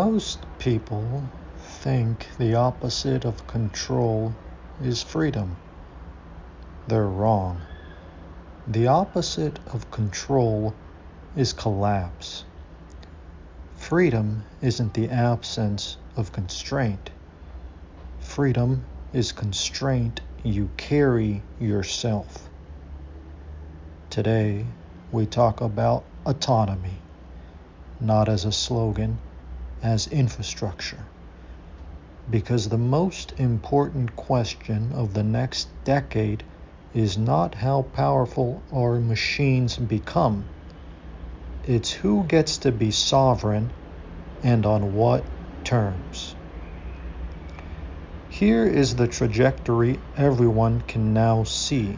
Most people think the opposite of control is freedom. They're wrong. The opposite of control is collapse. Freedom isn't the absence of constraint. Freedom is constraint you carry yourself. Today, we talk about autonomy, not as a slogan, as infrastructure. Because the most important question of the next decade is not how powerful our machines become. It's who gets to be sovereign and on what terms. Here is the trajectory everyone can now see.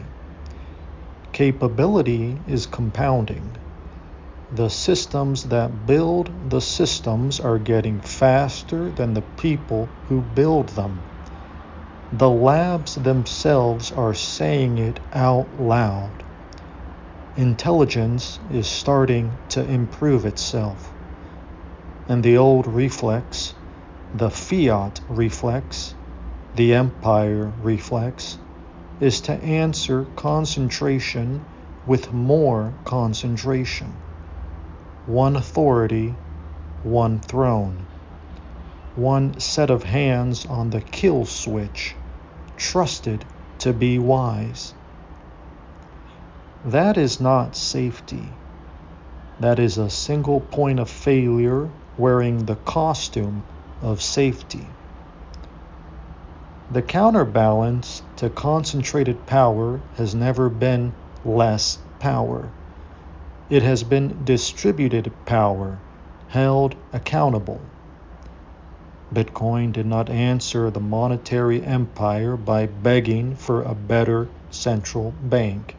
Capability is compounding. The systems that build the systems are getting faster than the people who build them. The labs themselves are saying it out loud. Intelligence is starting to improve itself. And the old reflex, the fiat reflex, the empire reflex, is to answer concentration with more concentration. One authority, one throne. One set of hands on the kill switch, trusted to be wise. That is not safety. That is a single point of failure wearing the costume of safety. The counterbalance to concentrated power has never been less power. It has been distributed power, held accountable. Bitcoin did not answer the monetary empire by begging for a better central bank.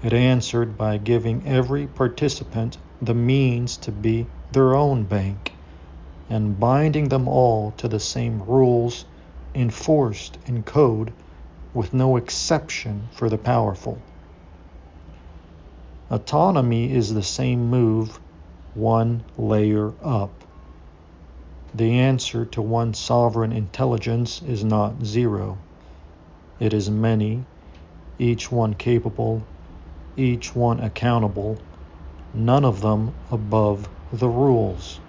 It answered by giving every participant the means to be their own bank and binding them all to the same rules enforced in code with no exception for the powerful. Autonomy is the same move, one layer up. The answer to one sovereign intelligence is not zero. It is many, each one capable, each one accountable, none of them above the rules.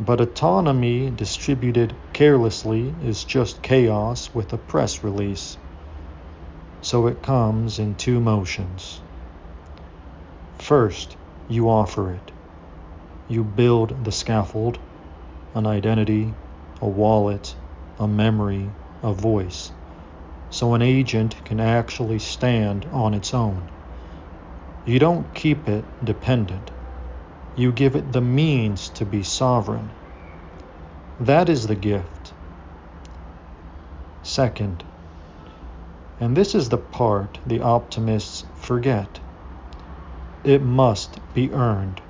But autonomy distributed carelessly is just chaos with a press release. So it comes in two motions. First, you offer it. You build the scaffold, an identity, a wallet, a memory, a voice, so an agent can actually stand on its own. You don't keep it dependent. You give it the means to be sovereign. That is the gift. Second, and this is the part the optimists forget, it must be earned.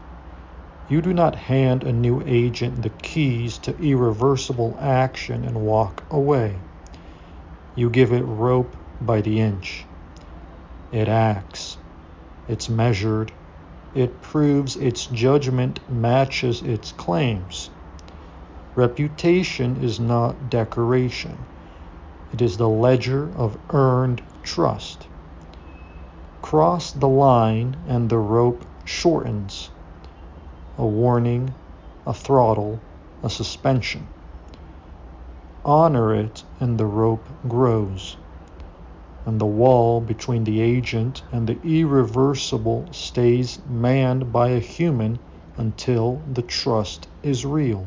You do not hand a new agent the keys to irreversible action and walk away. You give it rope by the inch. It acts. It's measured. It proves its judgment matches its claims. Reputation is not decoration. It is the ledger of earned trust. Cross the line and the rope shortens. A warning, a throttle, a suspension. Honor it and the rope grows. And the wall between the agent and the irreversible stays manned by a human until the trust is real.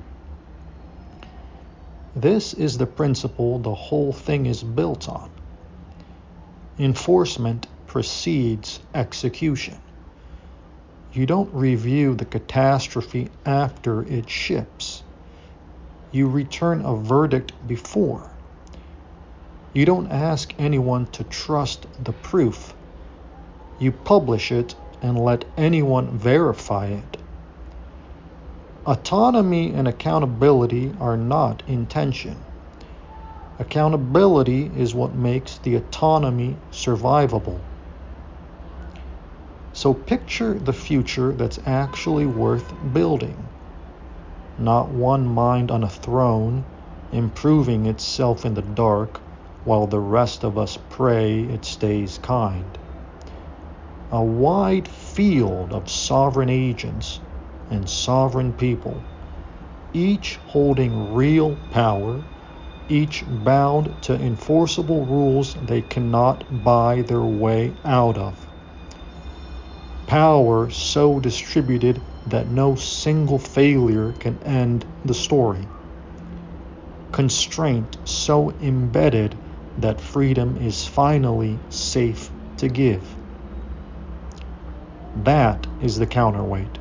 This is the principle the whole thing is built on. Enforcement precedes execution. You don't review the catastrophe after it ships. You return a verdict before. You don't ask anyone to trust the proof. You publish it and let anyone verify it. Autonomy and accountability are not in tension. Accountability is what makes the autonomy survivable. So picture the future that's actually worth building. not one mind on a throne, improving itself in the dark, while the rest of us pray it stays kind. A wide field of sovereign agents and sovereign people, each holding real power, each bound to enforceable rules they cannot buy their way out of. Power so distributed that no single failure can end the story. Constraint so embedded that freedom is finally safe to give. That is the counterweight.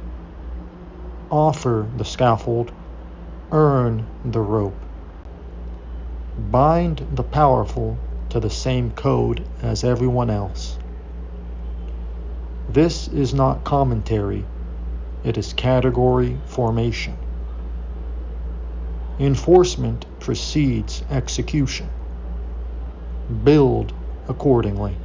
Offer the scaffold, earn the rope. Bind the powerful to the same code as everyone else. This is not commentary, it is category formation. Enforcement precedes execution. Build accordingly.